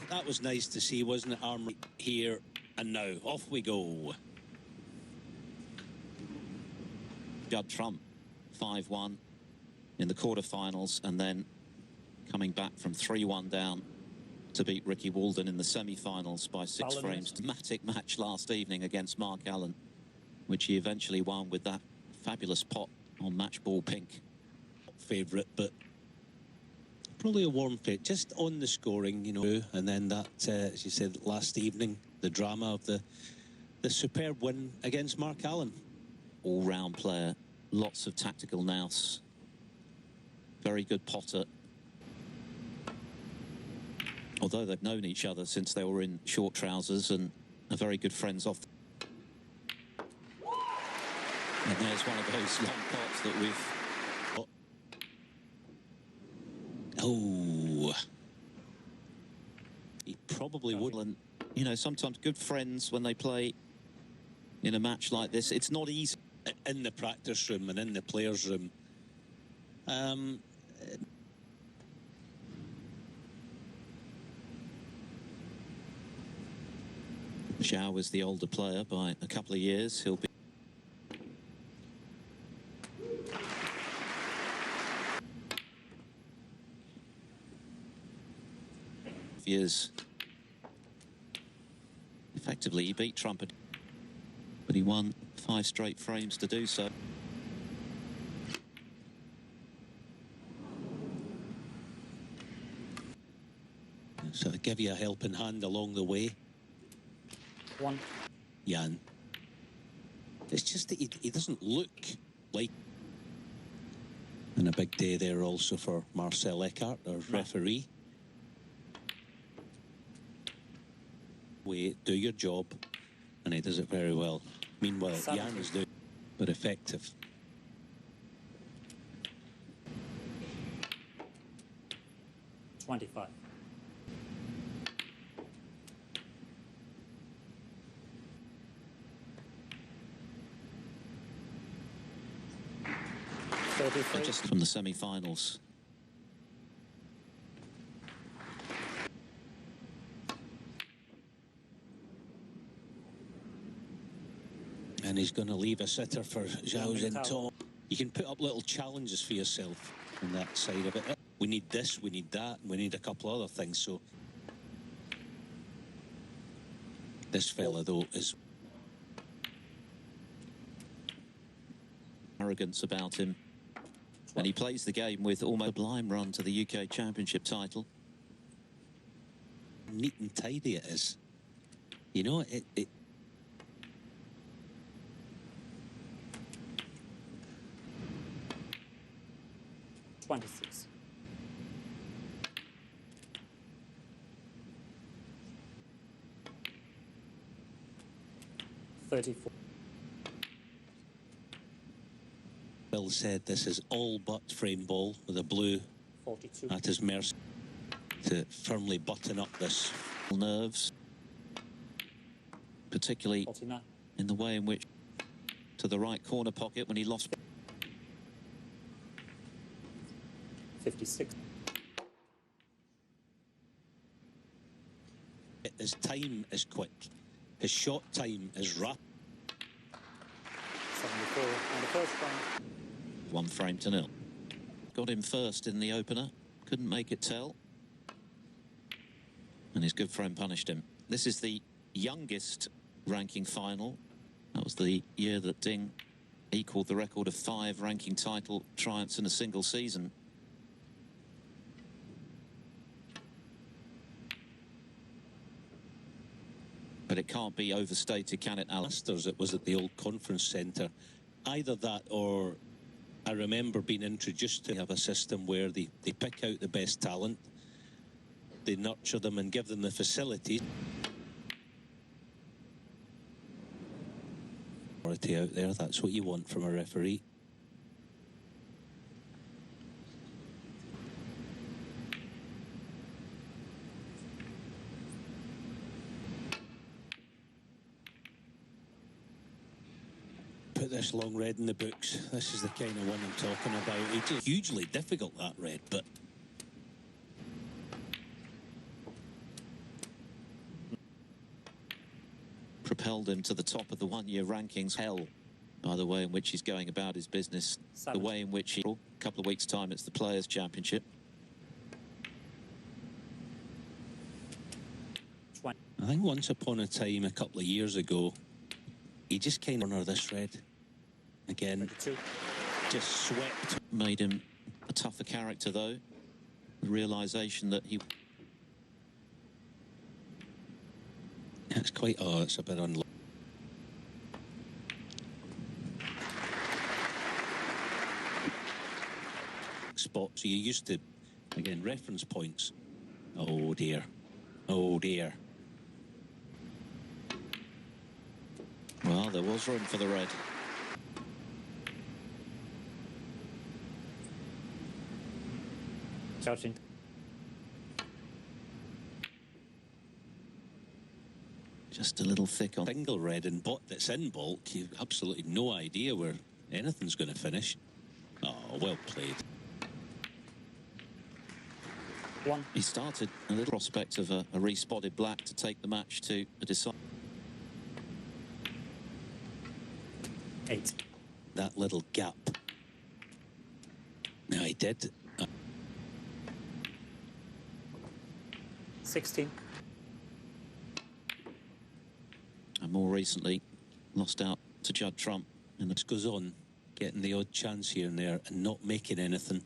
that was nice to see, wasn't it? Arm here and now. Off we go. Judd Trump, 5-1 in the quarterfinals, and then coming back from 3-1 down to beat Ricky Walden in the semi-finals by 6 frames. Dramatic match last evening against Mark Allen, which he eventually won with that fabulous pot on match ball pink. Favourite, but probably a warm favourite, just on the scoring, you know. And then that, as you said last evening, the drama of the superb win against Mark Allen. All-round player, lots of tactical nous, very good potter. Although they've known each other since they were in short trousers and are very good friends off. And there's one of those long pots that we've... Oh, he probably would. And, you know, sometimes good friends when they play in a match like this, it's not easy. In the practice room and in the players' room. Zhao is the older player by a couple of years. He'll be... years. Effectively, he beat Trump, but he won 5 straight frames to do so. So I give you a helping hand along the way. One. Jan. It's just that he doesn't look like... And a big day there also for Marcel Eckhart, our referee. Wait, do your job, and he does it very well. Meanwhile, Jan is doing, but effective. $25. Just from the semi-finals. And he's going to leave a sitter for Zhao Xintong. You can put up little challenges for yourself on that side of it. We need this, we need that, and we need a couple other things. So this fella, though, is... arrogance about him. And he plays the game with almost a sublime run to the UK Championship title. Neat and tidy it is. You know, it 26. $34. Bill said this is all but frame ball with a blue 42 at his mercy to firmly button up this. Nerves, particularly 49. In the way in which to the right corner pocket when he lost. 56. His time is quick. His shot time is rapid. 74 and the first frame. 1 frame to 0. Got him first in the opener. Couldn't make it tell. And his good friend punished him. This is the youngest ranking final. That was the year that Ding equalled the record of 5 ranking title triumphs in a single season. But it can't be overstated, can it, Masters, it was at the old conference centre. Either that or I remember being introduced to have a system where they pick out the best talent, they nurture them and give them the facilities. Authority out there, that's what you want from a referee. Put this long red in the books. This is the kind of one I'm talking about. It's hugely difficult, that red, but propelled him to the top of the one-year rankings. Hell, by the way in which he's going about his business, the way in which a couple of weeks' time it's the Players' Championship. I think once upon a time, a couple of years ago, he just kind of under this red. Again, 22. just swept. Made him a tougher character, though. The realisation that he... It's quite, oh, it's a bit unlucky. Spot, so you used to, again, reference points. Oh dear. Oh dear. Well, there was room for the red. Zhao Xintong. Just a little thick on. Single red and bot that's in bulk, you've absolutely no idea where anything's going to finish. Oh, well played. One. He started a little prospect of a respotted black to take the match to a decisive. 8. That little gap. Now he did. 16. And more recently, lost out to Judd Trump. And This goes on, getting the odd chance here and there and not making anything.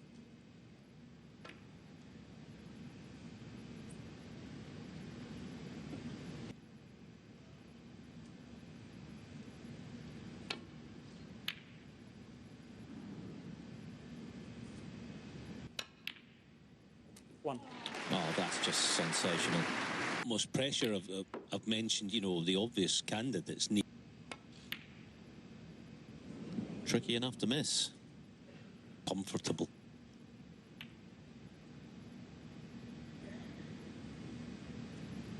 One. oh, that's just sensational. Almost pressure. I've mentioned, you know, the obvious candidates need. Tricky enough to miss. Comfortable.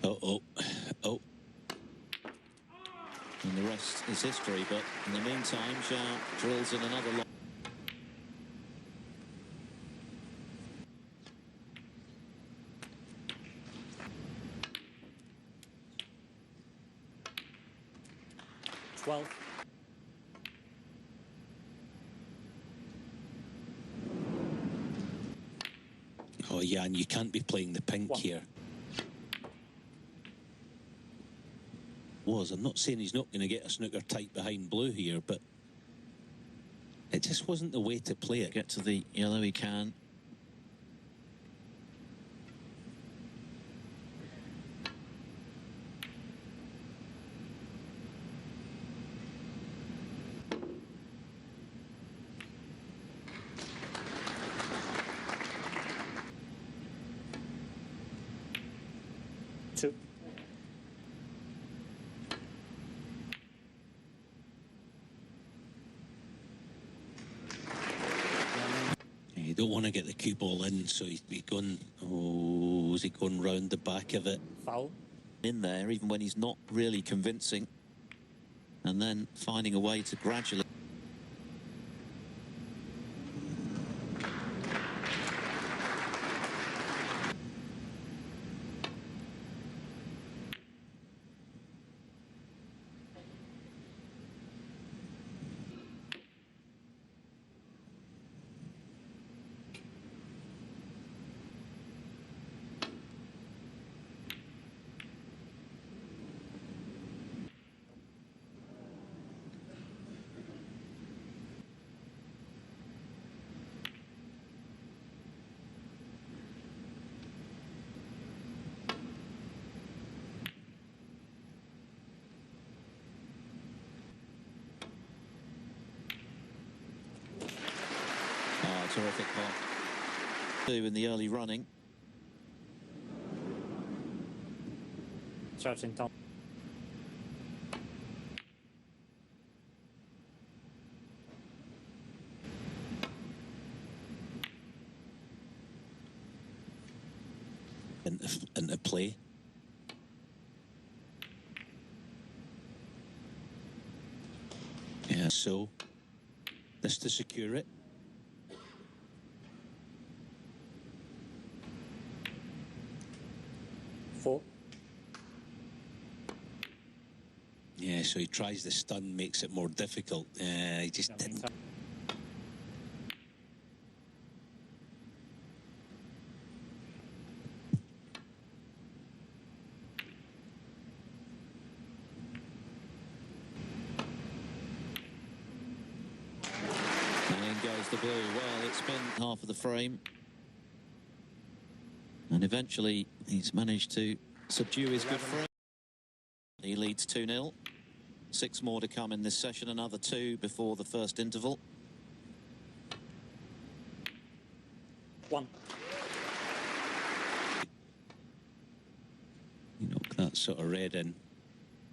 Oh. And the rest is history, but in the meantime, Zhao drills in another line. Oh yeah, and you can't be playing the pink One. here. I'm not saying he's not going to get a snooker tight behind blue here, but it just wasn't the way to play it. Get to the yellow he can. Two. You don't want to get the cue ball in, so he's going. Oh, is he going round the back of it? Foul. In there, even when he's not really convincing. And then finding a way to gradually... terrific part. Two in the early running. Zhao Xintong. Into play. Yeah, so this to secure it. Four. Yeah, so he tries the stun, makes it more difficult. He just didn't. And in goes the blue. Well, it's been half of the frame. And eventually, he's managed to subdue his good frame. He leads 2-0. 6 more to come in this session, another 2 before the first interval. 1. You know, that sort of red in.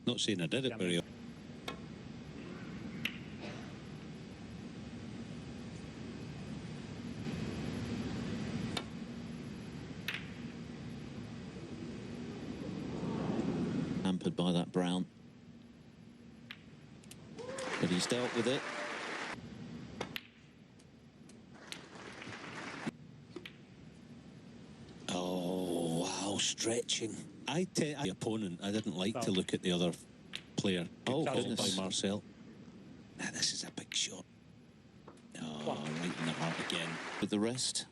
Not saying I did it very well. Hampered by that brown. But he's dealt with it. Oh, wow, stretching. I tell the opponent, I didn't like to look at the other player. Oh, Called goodness. by Marcel. This is a big shot. Oh, right in the heart again. With the rest,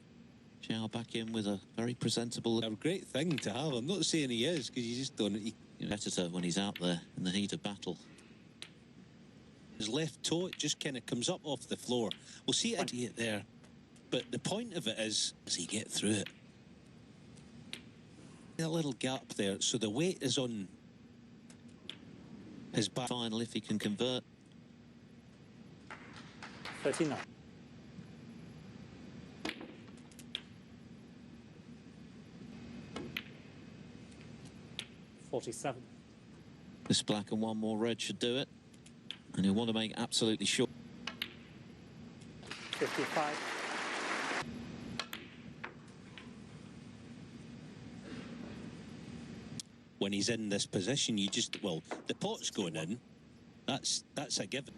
Zhao back in with a very presentable A great thing to have. I'm not saying he is, because you just don't. competitor when he's out there in the heat of battle. His left toe, it just kind of comes up off the floor. We'll see it there. But the point of it is, does he get through it? A little gap there, so the weight is on his back. Final, if he can convert. 39. $47. This black and one more red should do it. And he'll want to make absolutely sure. 55. When he's in this position, you just, well, the pot's going in. That's a given.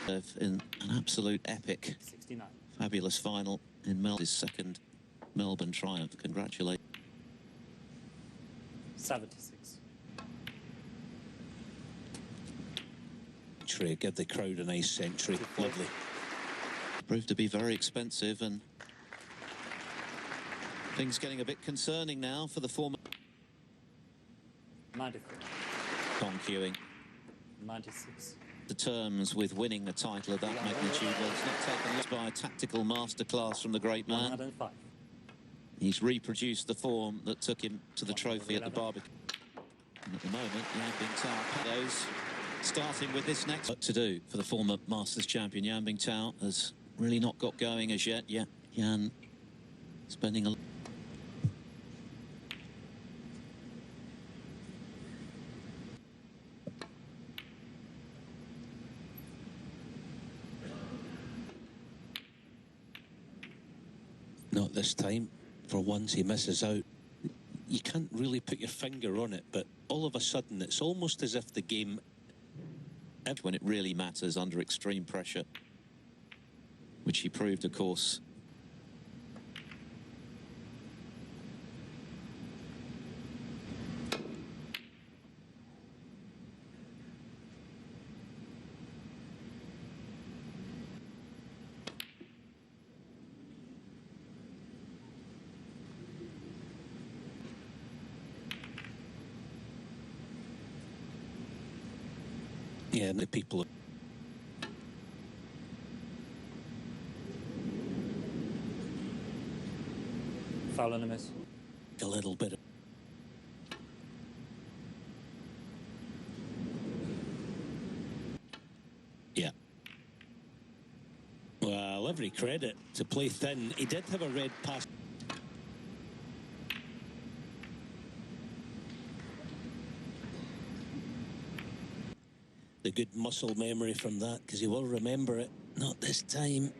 In an absolute epic, 69. fabulous final in his second Melbourne triumph. Congratulations. 76. Give the crowd a nice century. Lovely. Proved to be very expensive, and things getting a bit concerning now for the former 93. Kong queuing. 96. The terms with winning a title of that magnitude. Well, it's not taken less by a tactical masterclass from the great man. 105. He's reproduced the form that took him to the trophy at the barbecue. And at the moment, Yan Bingtao goes, starting with this next work to do for the former Masters champion. Yan Bingtao has really not got going as yet. Yeah, Yan spending a Not this time. For once, he misses out. You can't really put your finger on it, but all of a sudden, it's almost as if the game, when it really matters under extreme pressure, which he proved, of course. yeah, the people Foul and a miss. a little bit. Yeah. Well, every credit to play thin. He did have a red pass. The good muscle memory from that, because he will remember it. Not this time.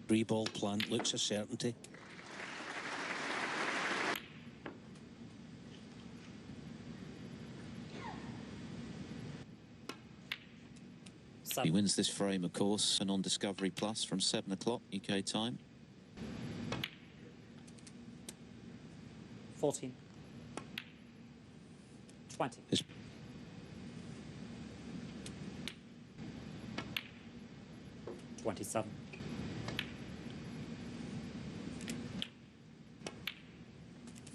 3-ball plant looks a certainty. He wins this frame, of course, and on Discovery Plus from 7 o'clock UK time. 14. 20. It's 27.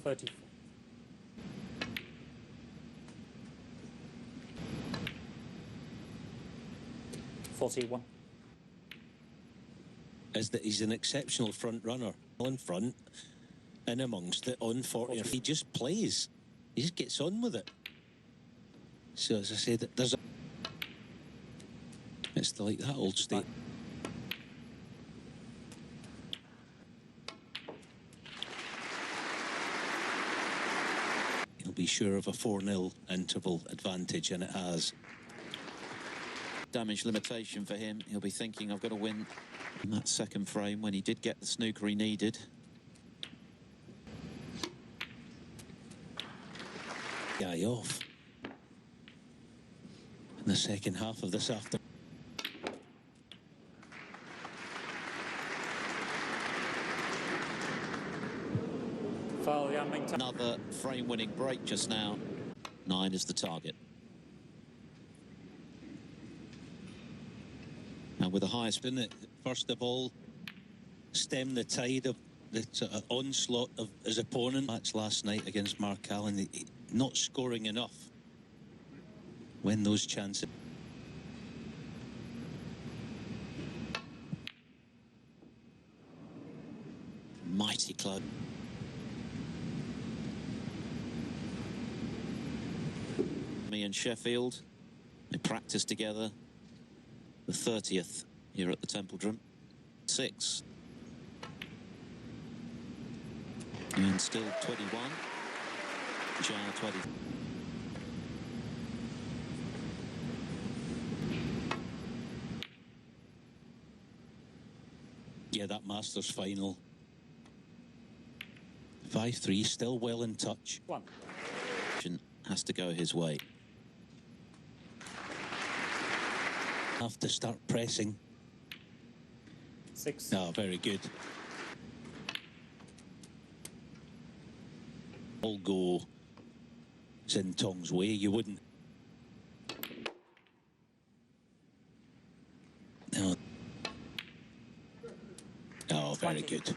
34. 41. is that he's an exceptional front runner. In front, in amongst it, on 40. He just plays. He just gets on with it. So as I said, it's like that old state. He'll be sure of a 4-0 interval advantage, and it has. Damage limitation for him. He'll be thinking, I've got to win in that second frame when he did get the snooker he needed. Guy off in the second half of this afternoon. Foul, Yamington. Another frame-winning break just now. 9 is the target. And with the highest... Didn't it, first of all, stem the tide of the onslaught of his opponent. Match last night against Mark Allen, not scoring enough when those chances. Mighty close. Me and Sheffield, they practiced together. The 30th here at the Templedrum. 6. And still 21. Zhao 20. Yeah, that Masters final. 5-3, still well in touch. 1. Has to go his way. Have to start pressing. 6. Ah, very good. All go Xintong's way. You wouldn't. No. Oh, very 20. good.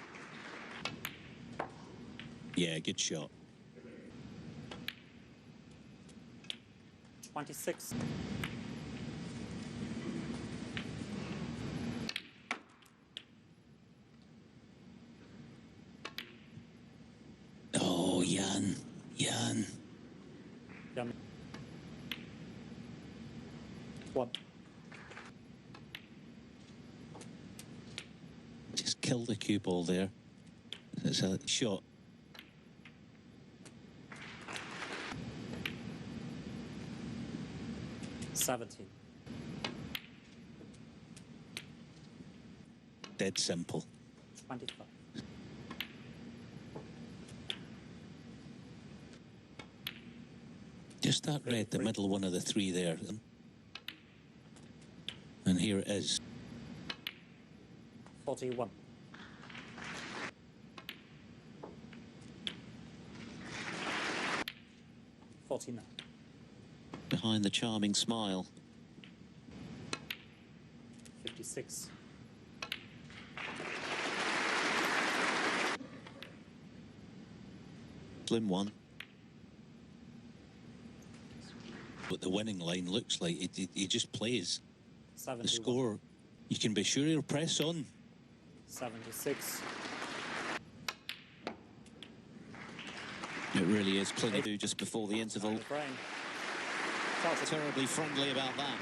Yeah, good shot. 26. Oh, Jan. Yam. 1. Just killed the cue ball there. It's a shot. Seventeen. Dead simple. 25. Just that red, the middle one of the three there. And here it is. 41. 49. Behind the charming smile. 56. Slim one. What the winning line looks like, he just plays. 71. The score, you can be sure he'll press on. 76. It really is clean to do just before the interval. Frame. Terribly friendly about that.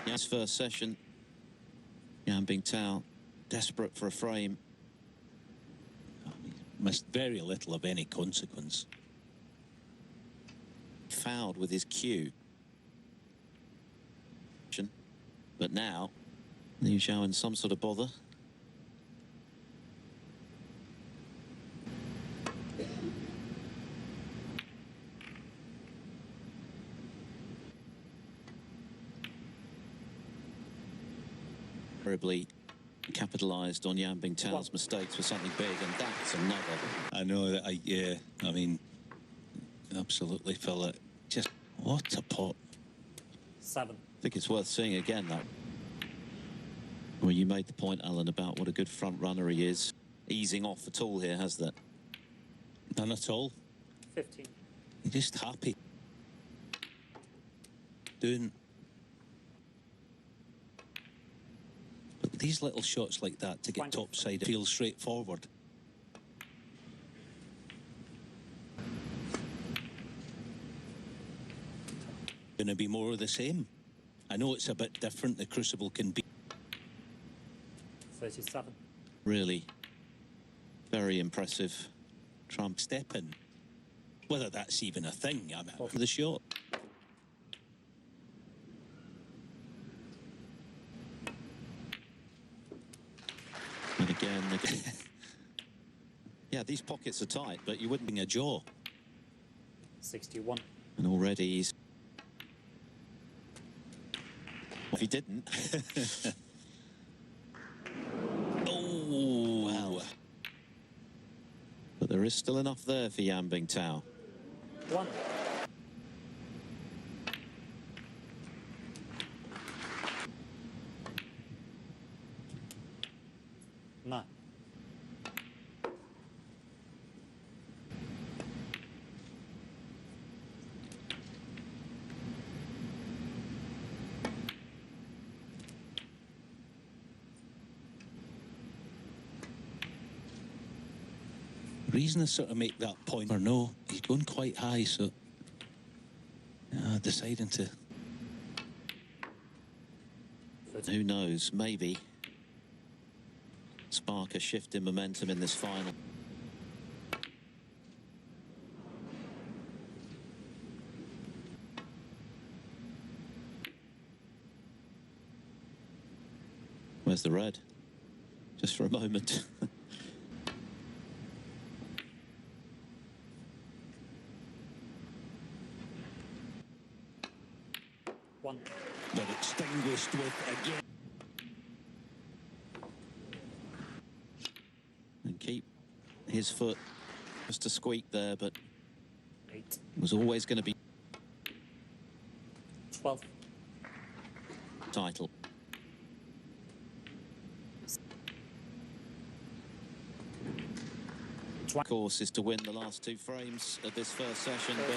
Yes, first session. Yan Bingtao desperate for a frame. Missed very little of any consequence. Fouled with his cue. But now, Liu Zhao in some sort of bother. Terribly capitalised on Yan Bingtao's mistakes for something big, and that's another. I know that, yeah, I mean, absolutely, Phil. Just What a pot. 7. I think it's worth seeing again, though. Well, you made the point, Alan, about what a good front runner he is. Easing off at all here, has that? None at all. 15. You're just happy. Doing... But these little shots like that to get 20. topside feels straightforward. Going to be more of the same. I know it's a bit different, the Crucible can be. 37. Really very impressive. Trump Step in. Whether that's even a thing, I mean, for the shot. And again. Yeah, these pockets are tight, but you wouldn't A jaw. 61. And already he's... If he didn't... Oh, wow. But there is still enough there for Yan Bingtao. 1. Nine. Reason to sort of make that point, or no, he's going quite high, so deciding to. Who knows, maybe spark a shift in momentum in this final. Where's the red? Just for a moment. 1. But extinguished with again. And keep his foot just a squeak there, but 8. it was always going to be 12. title. Of course, is to win the last 2 frames of this first session, but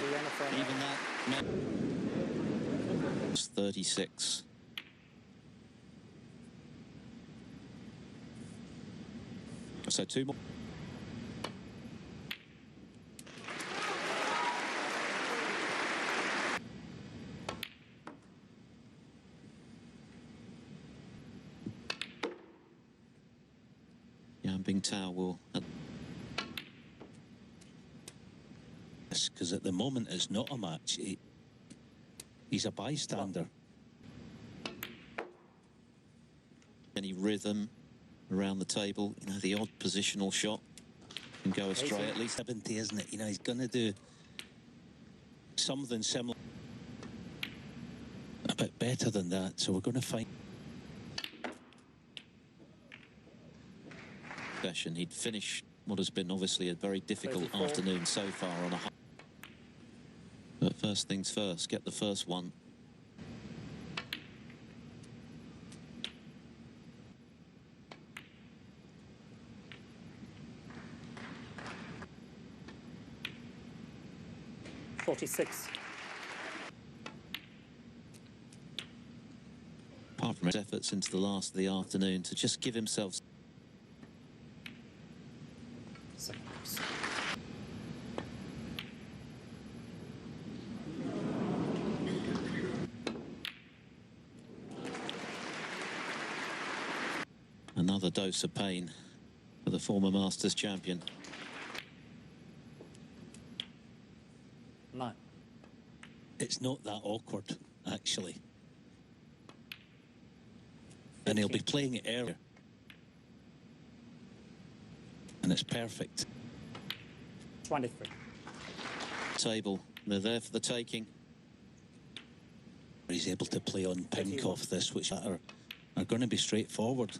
even that meant 36. So 2 more. Yan Bingtao will... Because at the moment it's not a match. He's a bystander. Any rhythm around the table, you know, the odd positional shot can go astray. At least 70, isn't it? You know, he's going to do something similar, a bit better than that. So we're going to find. Session, he'd finish what has been obviously a very difficult 34. afternoon so far on a high. But first things first, get the first one. Apart from his efforts into the last of the afternoon to just give himself. Another dose of pain for the former Masters champion. 9. It's not that awkward, actually. And he'll be playing it earlier. And it's perfect. 23. Table, they're there for the taking. He's able to play on pink off this, which are going to be straightforward.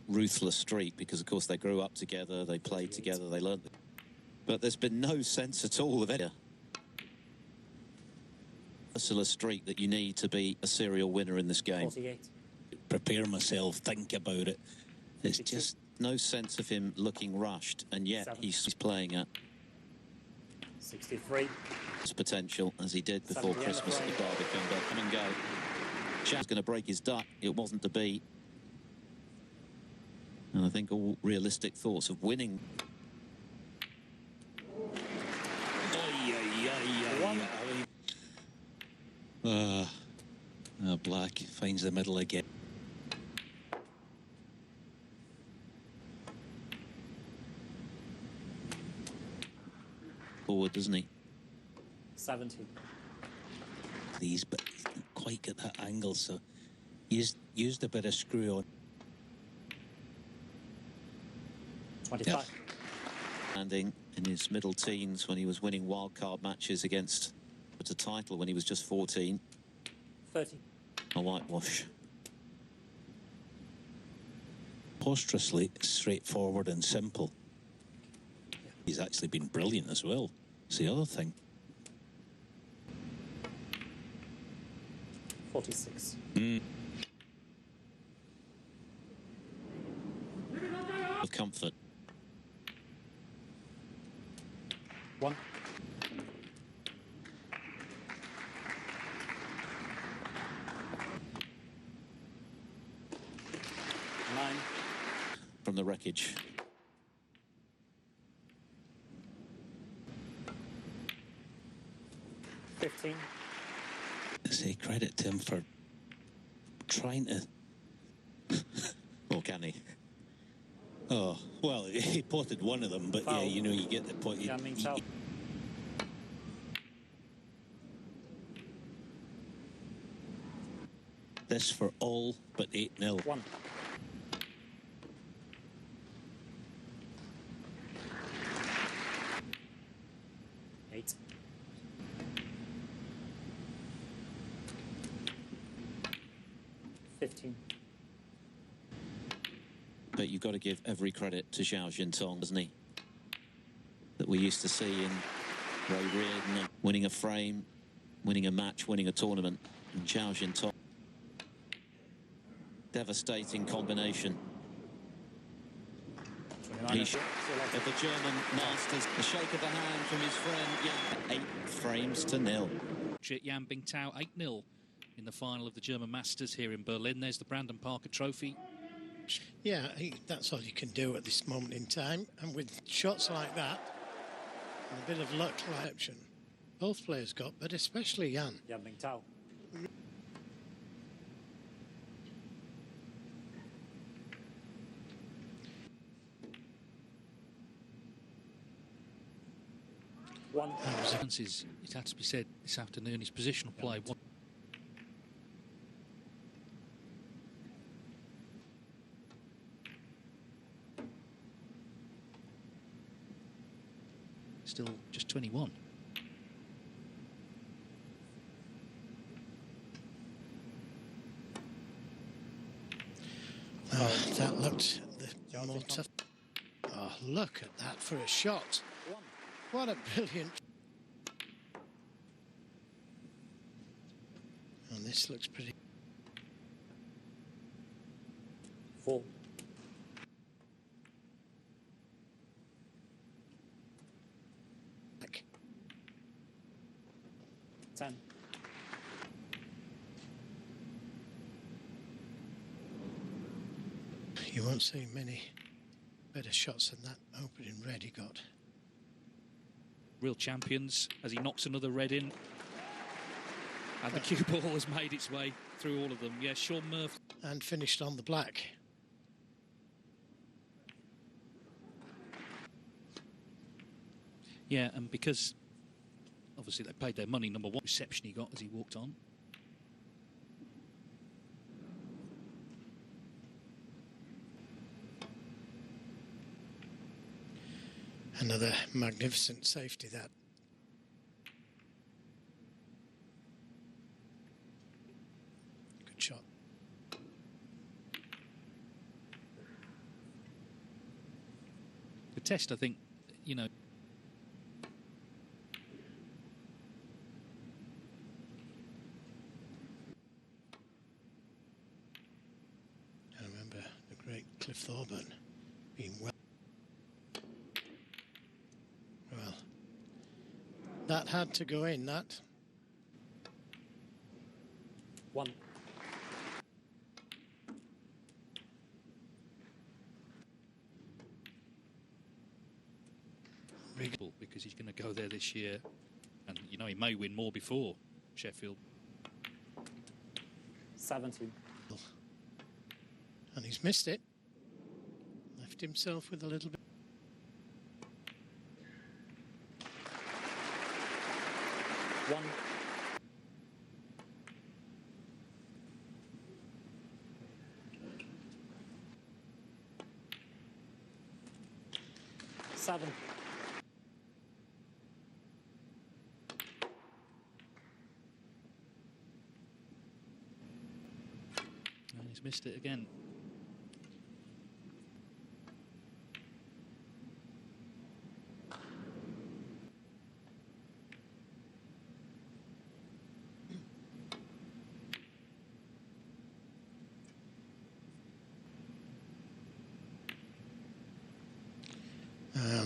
Ruthless streak, because of course they grew up together, they played together, they learned. But there's been no sense at all of it. merciless streak that you need to be a serial winner in this game. 48. Prepare myself, think about it. It's 52. just No sense of him looking rushed, and yet 7. he's playing at 63. his potential as he did before 70. Christmas at the Barbican. But come and go. Zhao's going to break his duck. It wasn't to be. And I think all realistic thoughts of winning. Black finds the middle again. Forward, doesn't he? 70. These, but he's not quite got that angle, so he's used a bit of screw on. 25. Standing in his middle teens when he was winning wildcard matches against a title when he was just 14. 30. A whitewash. Preposterously straightforward and simple. He's actually been brilliant as well. It's the other thing. 46. Of comfort. 1. From the wreckage. 15. Say credit to him for trying to. Or can he? Oh, well, he potted one of them, but Foul. yeah, you know, you get the point. Zhao Xintong. This for all but 8-0. 1. Eight. 15. But you've got to give every credit to Zhao Xintong, doesn't he? That we used to see in Ray Reardon, winning a frame, winning a match, winning a tournament. And Zhao Xintong, devastating combination. 29. At the German Masters, a shake of the hand from his friend Yan. 8 frames to 0. Yan Bingtao 8-0 in the final of the German Masters here in Berlin. There's the Brandon Parker Trophy. Yeah, that's all you can do at this moment in time. And with shots like that, and a bit of luck like option, both players got, but especially Yan. Yan Bingtao. One. It had to be said this afternoon, his positional play. Still just 21. Oh, that looked the more tough. Oh, look at that for a shot. What a brilliant. And this looks pretty. 4. Back. 10. You won't see many better shots than that opening red he got. Real champions as he knocks another red in. And the cue ball has made its way through all of them. Yeah, Sean Murphy. And finished on the black. Yeah, and because obviously they paid their money, number one reception he got as he walked on. Another magnificent safety that. Good shot. The test, I think, you know, Cliff Thorburn being well. Well, that had to go in, that. 1. Because he's going to go there this year, and you know he may win more before Sheffield. 17. And he's missed it. Left himself with a little bit. 1. Seven. And he's missed it again.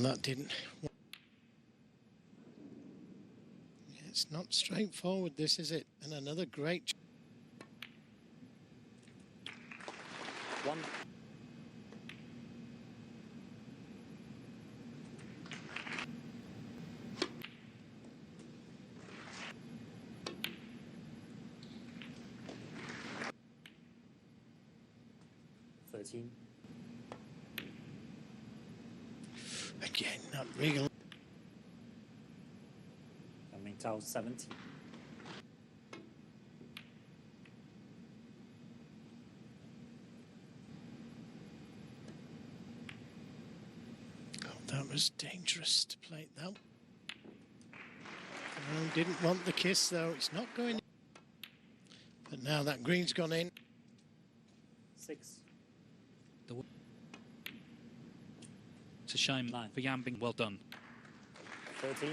That didn't. It's not straightforward, this, is it? And another great. 1. Thirteen. Again, not Regal. Mingtao 17. Oh, that was dangerous to play it that. No, didn't want the kiss though. It's not going. But now that green's gone in. 6. It's a shame 9. for Yambing. Well done. 13.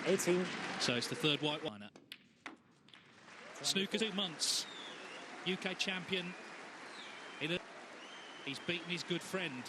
18. So it's the third white liner. Snooker 2 months. UK champion. He's beaten his good friend.